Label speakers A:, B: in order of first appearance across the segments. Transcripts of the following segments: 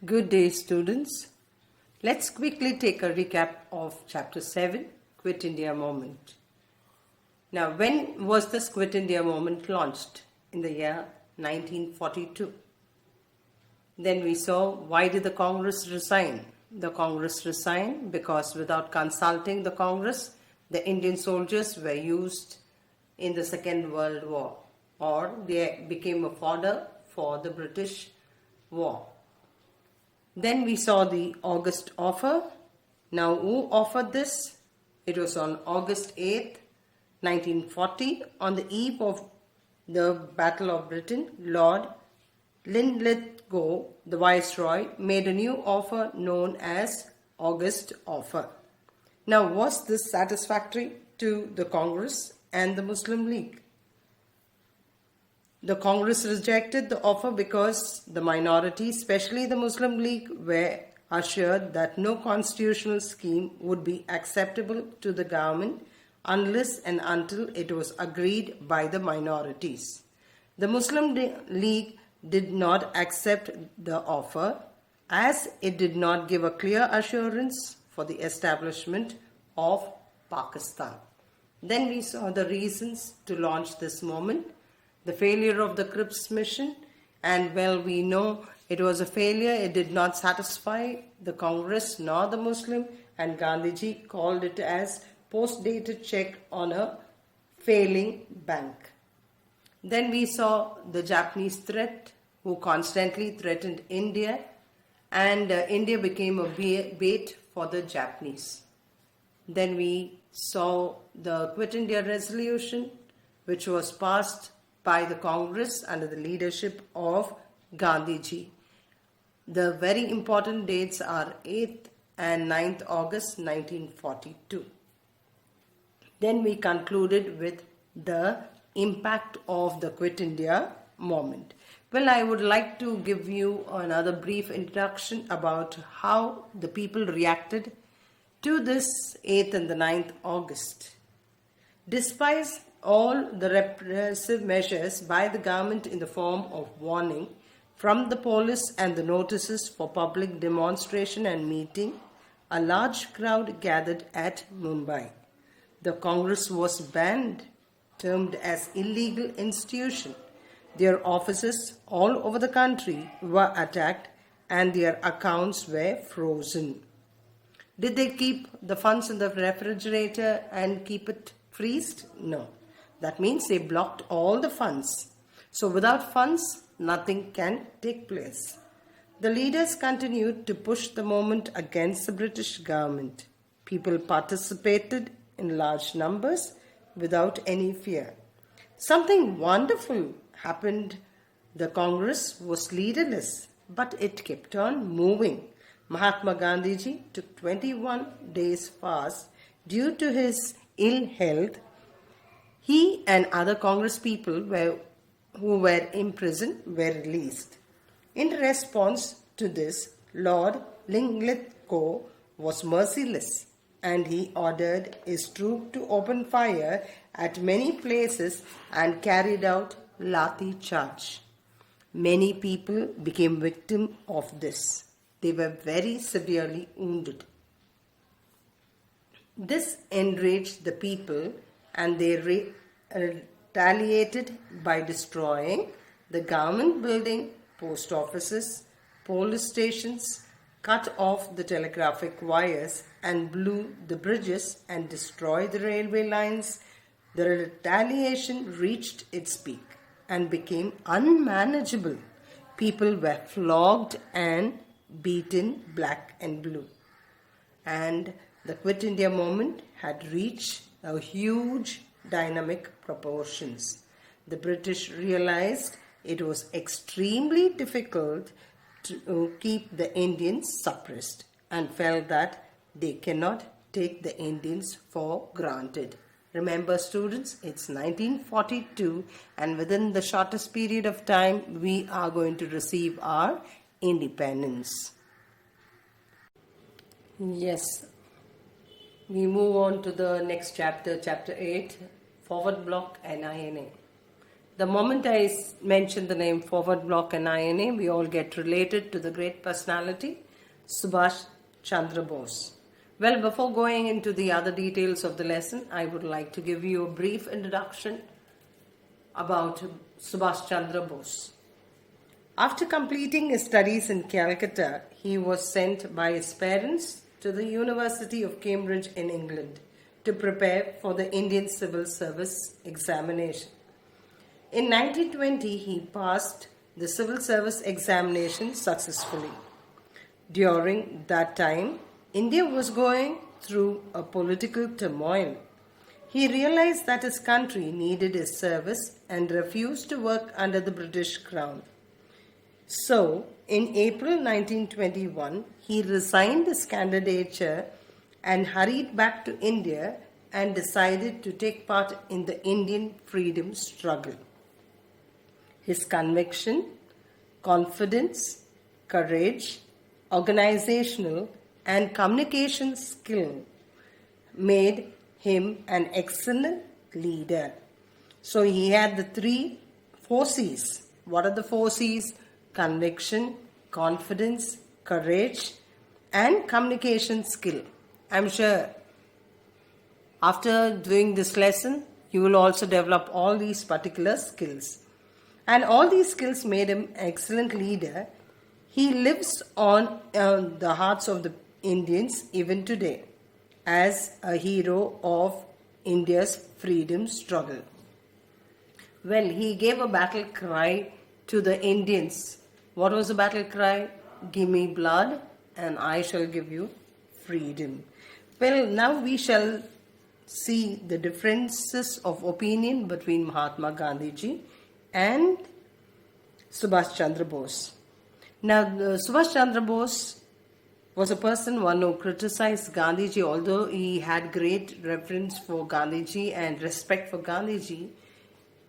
A: Good day, students. Let's quickly take a recap of Chapter 7, Quit India Movement. Now, when was this Quit India Movement launched? In the year 1942. Then we saw why did the Congress resign? The Congress resigned because without consulting the Congress, the Indian soldiers were used in the Second World War, or they became a fodder for the British war. Then we saw the August offer. Now, who offered this? It was on August 8th, 1940, on the eve of the Battle of Britain. Lord Linlithgow, the Viceroy, made a new offer known as August offer. Now, was this satisfactory to the Congress and the Muslim League? The Congress rejected the offer because the minority, especially the Muslim League, were assured that no constitutional scheme would be acceptable to the government unless and until it was agreed by the minorities. The Muslim League did not accept the offer as it did not give a clear assurance for the establishment of Pakistan. Then we saw the reasons to launch this movement. The failure of the Cripps mission, and well, we know it was a failure. It did not satisfy the Congress nor the Muslim, and Gandhiji called it as post-dated check on a failing bank. Then we saw the Japanese threat, who constantly threatened India, and India became a bait for the Japanese. Then we saw the Quit India resolution, which was passed by the Congress under the leadership of Gandhiji. The very important dates are 8th and 9th August 1942. Then we concluded with the impact of the Quit India movement. Well, I would like to give you another brief introduction about how the people reacted to this 8th and the 9th August. Despite all the repressive measures by the government in the form of warning from the police and the notices for public demonstration and meeting, a large crowd gathered at Mumbai. The Congress was banned, termed as illegal institution. Their offices all over the country were attacked and their accounts were frozen. Did they keep the funds in the refrigerator and keep it freezed? No. That means they blocked all the funds. So without funds, nothing can take place. The leaders continued to push the movement against the British government. People participated in large numbers without any fear. Something wonderful happened. The Congress was leaderless, but it kept on moving. Mahatma Gandhiji took 21 days fast due to his ill health. He and other Congress people who were imprisoned were released. In response to this, Lord Linlithgow was merciless and he ordered his troops to open fire at many places and carried out lathi charge. Many people became victims of this. They were very severely wounded. This enraged the people and they retaliated by destroying the government building, post offices, police stations, cut off the telegraphic wires and blew the bridges and destroyed the railway lines. The retaliation reached its peak and became unmanageable. People were flogged and beaten black and blue. And the Quit India movement had reached a huge dynamic proportions. The British realized it was extremely difficult to keep the Indians suppressed and felt that they cannot take the Indians for granted. Remember, students, it's 1942 and within the shortest period of time we are going to receive our independence. Yes. We move on to the next chapter, chapter 8, Forward Bloc and INA. The moment I mention the name Forward Bloc and INA, we all get related to the great personality, Subash Chandra Bose. Well, before going into the other details of the lesson, I would like to give you a brief introduction about Subash Chandra Bose. After completing his studies in Calcutta, he was sent by his parents to the University of Cambridge in England to prepare for the Indian Civil Service examination. In 1920, he passed the Civil Service examination successfully. During that time, India was going through a political turmoil. He realized that his country needed his service and refused to work under the British Crown. So, in April 1921, he resigned his candidature and hurried back to India and decided to take part in the Indian freedom struggle. His conviction, confidence, courage, organizational and communication skill made him an excellent leader. So he had the 4 C's. What are the 4 C's? Conviction, confidence, courage and communication skill. I'm sure after doing this lesson, you will also develop all these particular skills. And all these skills made him an excellent leader. He lives on the hearts of the Indians even today as a hero of India's freedom struggle. Well, he gave a battle cry to the Indians. What was the battle cry? Give me blood and I shall give you freedom. Well, now we shall see the differences of opinion between Mahatma Gandhi and Subash Chandra Bose. Now, Subash Chandra Bose was a person, one who criticized Gandhiji, although he had great reverence for Gandhiji and respect for Gandhiji.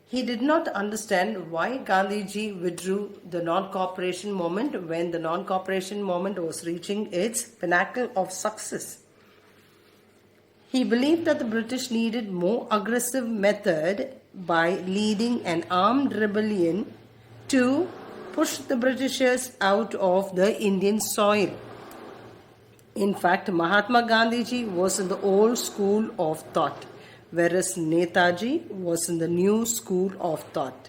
A: He did not understand why Gandhiji withdrew the non-cooperation movement when the non-cooperation movement was reaching its pinnacle of success. He believed that the British needed more aggressive method by leading an armed rebellion to push the Britishers out of the Indian soil. In fact, Mahatma Gandhiji was in the old school of thought, whereas Netaji was in the new school of thought.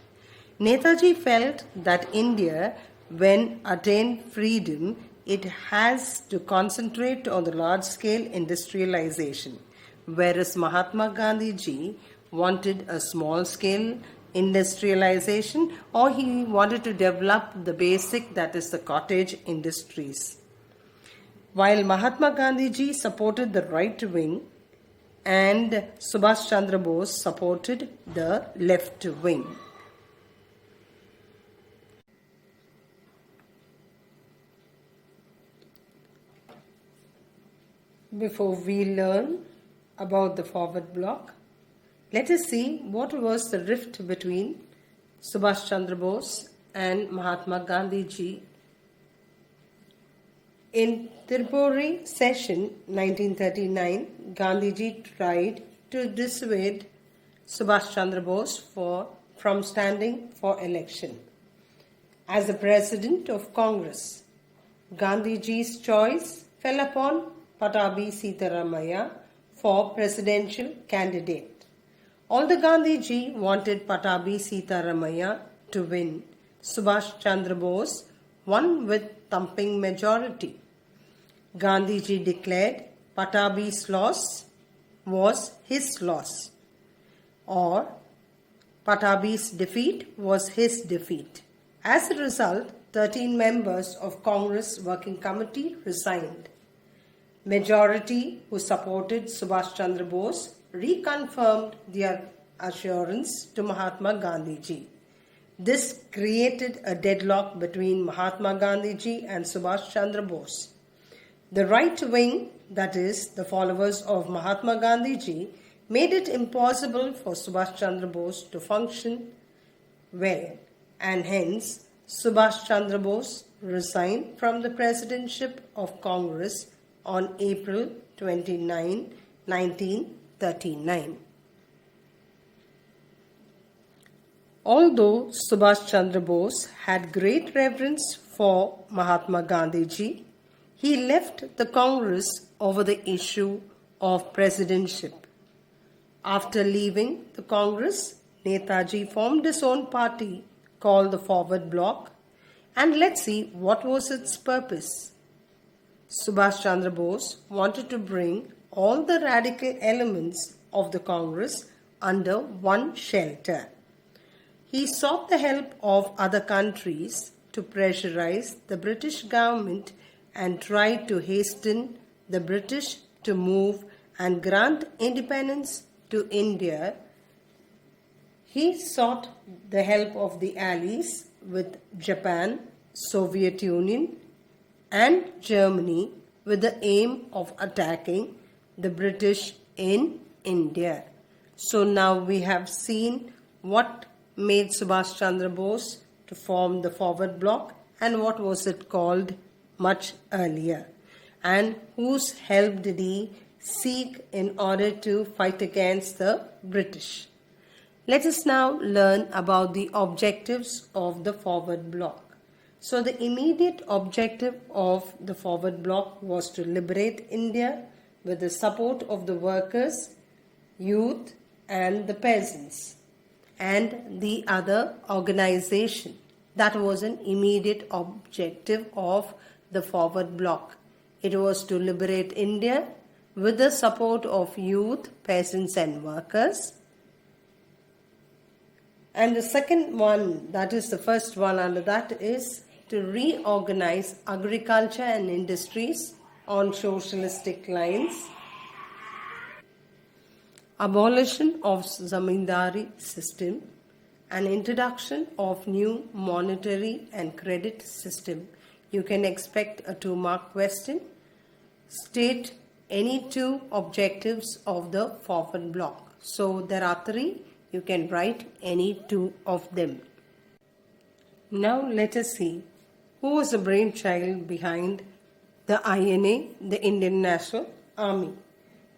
A: Netaji felt that India, when attained freedom, it has to concentrate on the large-scale industrialization, whereas Mahatma Gandhiji wanted a small-scale industrialization, or he wanted to develop the basic, that is the cottage industries. While Mahatma Gandhiji supported the right wing and Subhash Chandra Bose supported the left wing. Before we learn about the forward bloc, let us see what was the rift between Subhash Chandra Bose and Mahatma Gandhiji. In Tirupuri session 1939, Gandhiji tried to dissuade Subhash Chandra Bose from standing for election. As the President of Congress, Gandhiji's choice fell upon Pattabhi Sitaramaiah for presidential candidate. Although Gandhiji wanted Pattabhi Sitaramaiah to win, Subhash Chandra Bose won with thumping majority. Gandhiji declared Pattabhi's loss was his loss, or Pattabhi's defeat was his defeat. As a result, 13 members of Congress Working Committee resigned. Majority who supported Subhash Chandra Bose reconfirmed their assurance to Mahatma Gandhiji. This created a deadlock between Mahatma Gandhiji and Subhash Chandra Bose. The right wing, that is, the followers of Mahatma Gandhiji, made it impossible for Subhash Chandra Bose to function well, and hence Subhash Chandra Bose resigned from the presidentship of Congress on April 29, 1939. Although Subash Chandra Bose had great reverence for Mahatma Gandhi ji, he left the Congress over the issue of presidentship. After leaving the Congress, Netaji formed his own party called the Forward Bloc, and let's see what was its purpose. Subhash Chandra Bose wanted to bring all the radical elements of the Congress under one shelter. He sought the help of other countries to pressurize the British government and tried to hasten the British to move and grant independence to India. He sought the help of the Allies with Japan, Soviet Union and Germany with the aim of attacking the British in India. So now we have seen what made Subhash Chandra Bose to form the Forward Bloc and what was it called much earlier, and whose help did he seek in order to fight against the British. Let us now learn about the objectives of the Forward Bloc. So the immediate objective of the Forward Bloc was to liberate India with the support of the workers, youth and the peasants and the other organization. That was an immediate objective of the Forward Bloc. It was to liberate India with the support of youth, peasants and workers. And the second one, that is the first one under that, is to reorganize agriculture and industries on socialistic lines, abolition of zamindari system, and introduction of new monetary and credit system. You can expect a 2-mark question. State any 2 objectives of the Forward Bloc. So there are 3. You can write any 2 of them. Now let us see who was the brainchild behind the INA, the Indian National Army.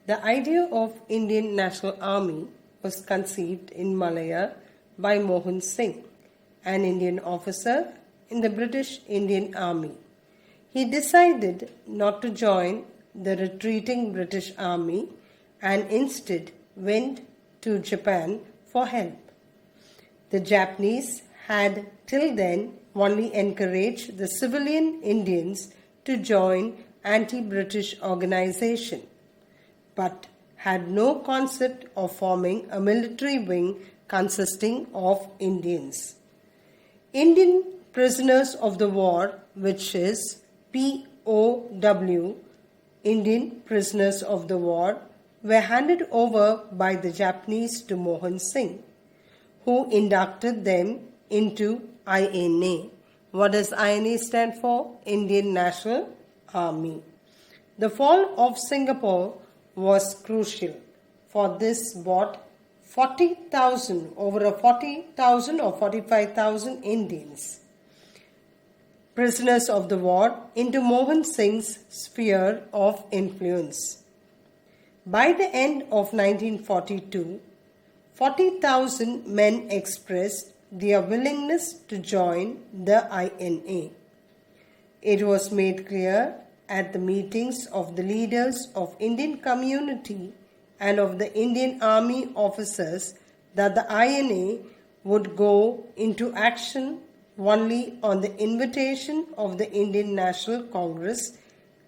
A: The idea of Indian National Army was conceived in Malaya by Mohan Singh, an Indian officer in the British Indian Army. He decided not to join the retreating British Army and instead went to Japan for help. The Japanese had till then only encouraged the civilian Indians to join anti-British organization, but had no concept of forming a military wing consisting of Indians. Indian prisoners of the war, which is POW, Indian prisoners of the war, were handed over by the Japanese to Mohan Singh, who inducted them into INA. What does INA stand for? Indian National Army. The fall of Singapore was crucial, for this brought 40,000 or 45,000 Indians, prisoners of the war, into Mohan Singh's sphere of influence. By the end of 1942, 40,000 men expressed their willingness to join the INA. It was made clear at the meetings of the leaders of Indian community and of the Indian Army officers that the INA would go into action only on the invitation of the Indian National Congress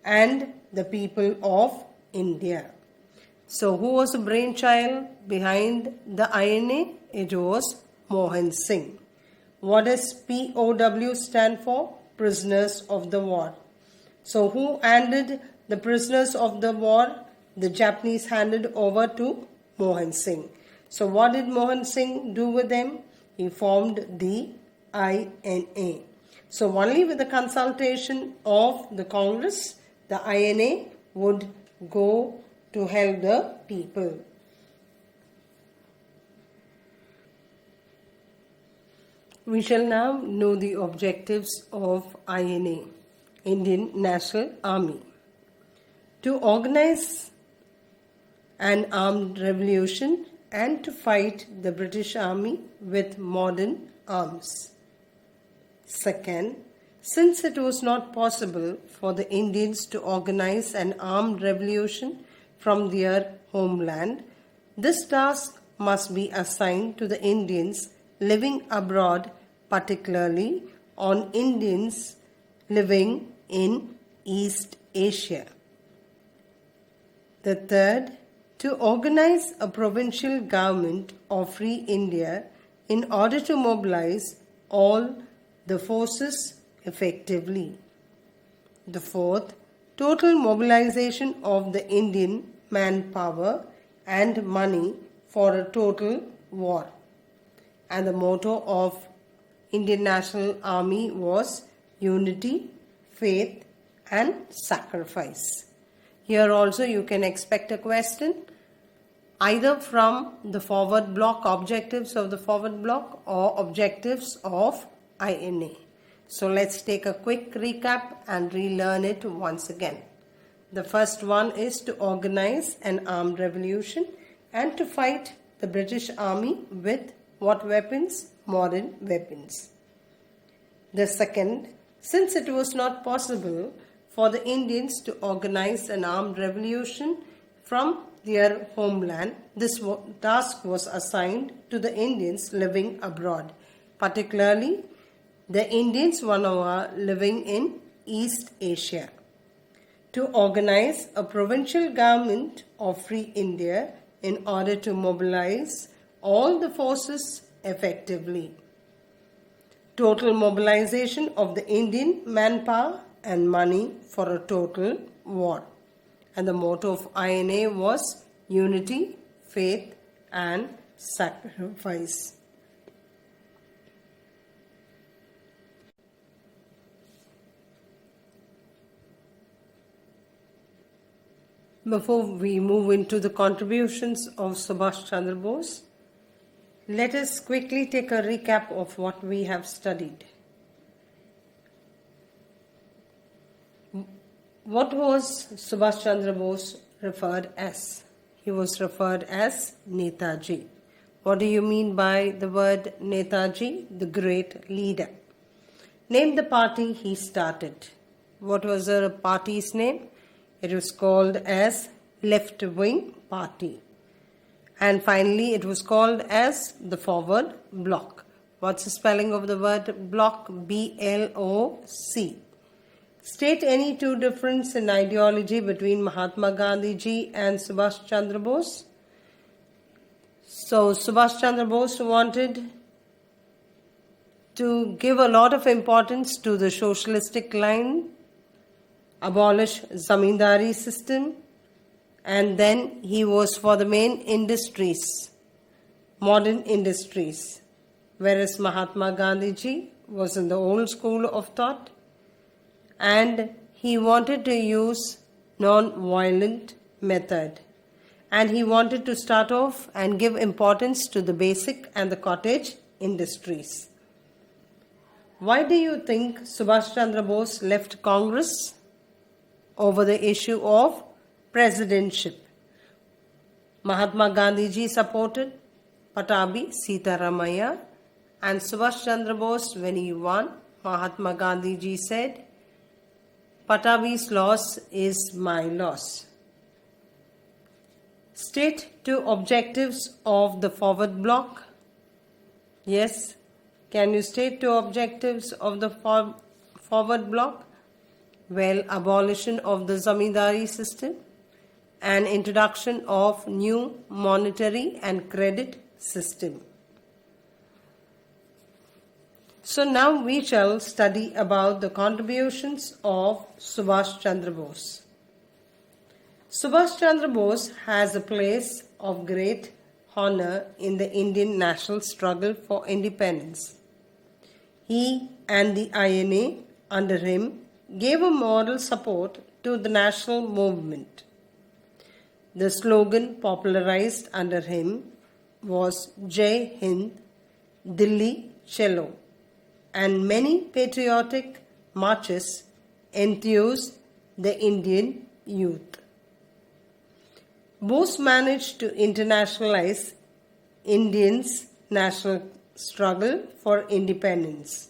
A: and the people of India. So who was the brainchild behind the INA? It was Mohan Singh. What does POW stand for? Prisoners of the war. So who handed the prisoners of the war? The Japanese handed over to Mohan Singh. So what did Mohan Singh do with them? He formed the INA. So only with the consultation of the Congress, the INA would go to help the people. We shall now know the objectives of INA, Indian National Army. To organize an armed revolution and to fight the British Army with modern arms. Second, since it was not possible for the Indians to organize an armed revolution from their homeland, this task must be assigned to the Indians living abroad, particularly on Indians living in East Asia. The third, to organize a provincial government of Free India in order to mobilize all the forces effectively. The fourth, total mobilization of the Indian manpower and money for a total war. And the motto of Indian National Army was unity, faith and sacrifice. Here also you can expect a question either from the forward block, objectives of the forward block, or objectives of INA. So let's take a quick recap and relearn it once again. The first one is to organize an armed revolution and to fight the British Army with what weapons? Modern weapons. The second, since it was not possible for the Indians to organize an armed revolution from their homeland, this task was assigned to the Indians living abroad, particularly the Indians who are living in East Asia, to organize a provincial government of Free India in order to mobilize all the forces effectively. Total mobilization of the Indian manpower and money for a total war. And the motto of INA was unity, faith and sacrifice. Before we move into the contributions of Subash Chandra Bose, let us quickly take a recap of what we have studied. What was Subash Chandra Bose referred as? He was referred as Netaji. What do you mean by the word Netaji? The great leader. Name the party he started. What was the party's name? It was called as Left Wing Party. And finally, it was called as the Forward Bloc. What's the spelling of the word bloc? B-L-O-C. State any two differences in ideology between Mahatma Gandhi ji and Subash Chandra Bose. So, Subash Chandra Bose wanted to give a lot of importance to the socialistic line, abolish zamindari system, and then he was for the main industries, modern industries, whereas Mahatma Gandhi ji was in the old school of thought and he wanted to use non-violent method, and he wanted to start off and give importance to the basic and the cottage industries. Why do you think Subash Chandra Bose left Congress over the issue of presidentship? Mahatma Gandhi ji supported Patabi Sitaramaya, and Subash Chandra Bose, when he won, Mahatma Gandhi ji said, Patabi's loss is my loss. State two objectives of the forward bloc. Yes, can you state two objectives of the forward bloc? Well, abolition of the zamindari system and introduction of new monetary and credit system. So now we shall study about the contributions of Subash Chandra Bose. Subash Chandra Bose has a place of great honor in the Indian national struggle for independence. He and the INA under him gave a moral support to the national movement. The slogan popularized under him was Jai Hind, Delhi Chalo, and many patriotic marches enthused the Indian youth. Bose managed to internationalize Indians' national struggle for independence.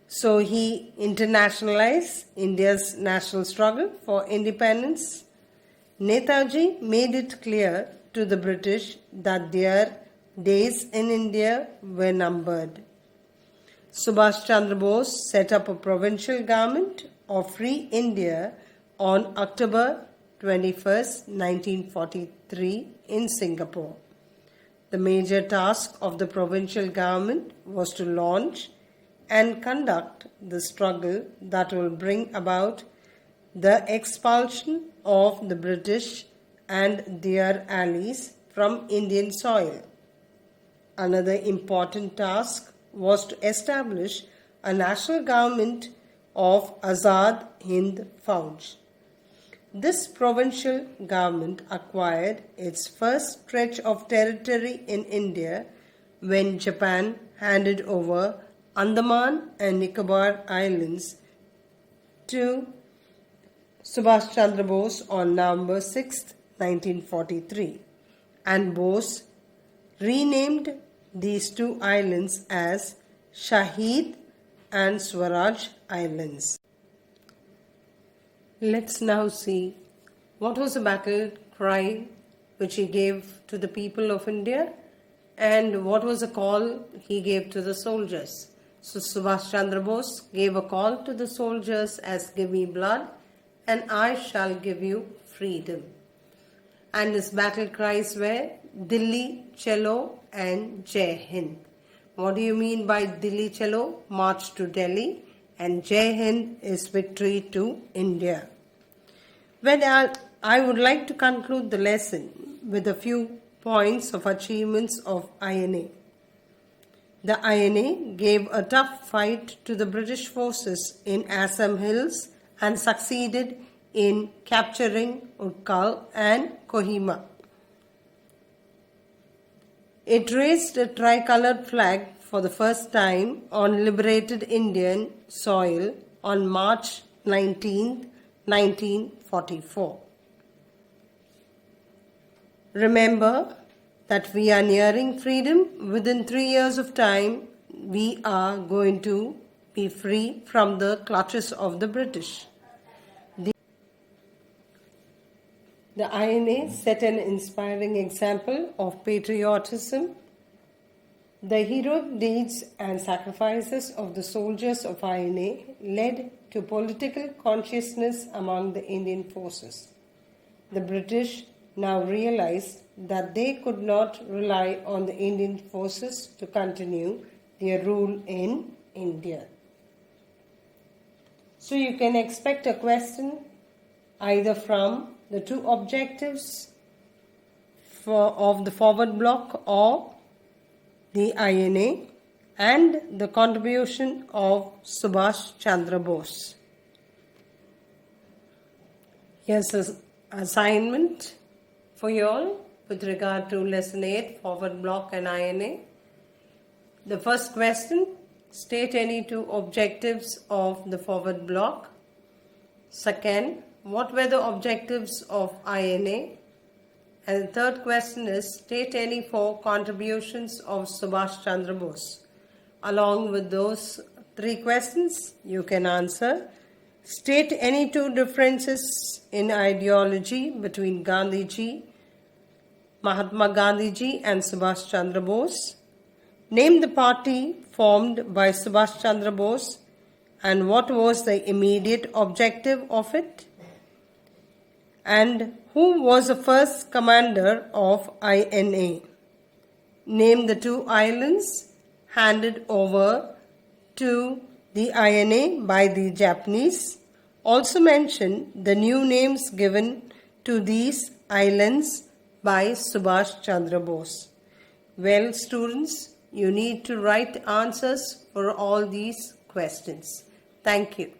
A: So he internationalized India's national struggle for independence. Netaji made it clear to the British that their days in India were numbered. Subash Chandra Bose set up a provincial government of Free India on October 21st, 1943 in Singapore. The major task of the provincial government was to launch and conduct the struggle that will bring about the expulsion of the British and their allies from Indian soil. Another important task was to establish a national government of Azad Hind Fauj. This provincial government acquired its first stretch of territory in India when Japan handed over Andaman and Nicobar Islands to Subash Chandra Bose on November 6, 1943, and Bose renamed these two islands as Shahid and Swaraj Islands. Let's now see what was the battle cry which he gave to the people of India and what was the call he gave to the soldiers. So Subhash Chandra Bose gave a call to the soldiers as "Give me blood and I shall give you freedom." And his battle cries were "Dilli Chalo" and "Jai Hind." What do you mean by Dilli Chalo? March to Delhi, and Jai Hind is victory to India. Well, I would like to conclude the lesson with a few points of achievements of INA. The INA gave a tough fight to the British forces in Assam Hills and succeeded in capturing Utkal and Kohima. It raised a tricolored flag for the first time on liberated Indian soil on March 19, 1944. Remember that we are nearing freedom. Within 3 years of time, we are going to be free from the clutches of the British. The INA set an inspiring example of patriotism. The heroic deeds and sacrifices of the soldiers of INA led to political consciousness among the Indian forces. The British now realized that they could not rely on the Indian forces to continue their rule in India. So you can expect a question either from the two objectives of the forward bloc or the INA and the contribution of Subhash Chandra Bose. Here's an assignment for you all with regard to Lesson 8, Forward Bloc and INA. The first question, state any two objectives of the Forward Bloc. Second, what were the objectives of INA? And the third question is, state any four contributions of Subhash Chandra Bose. Along with those three questions, you can answer. State any two differences in ideology between Gandhiji, Mahatma Gandhiji and Subash Chandra Bose. Name the party formed by Subash Chandra Bose and what was the immediate objective of it. And who was the first commander of INA? Name the two islands handed over to the INA by the Japanese. Also mention the new names given to these islands by Subhash Chandra Bose. Well, students, you need to write answers for all these questions. Thank you.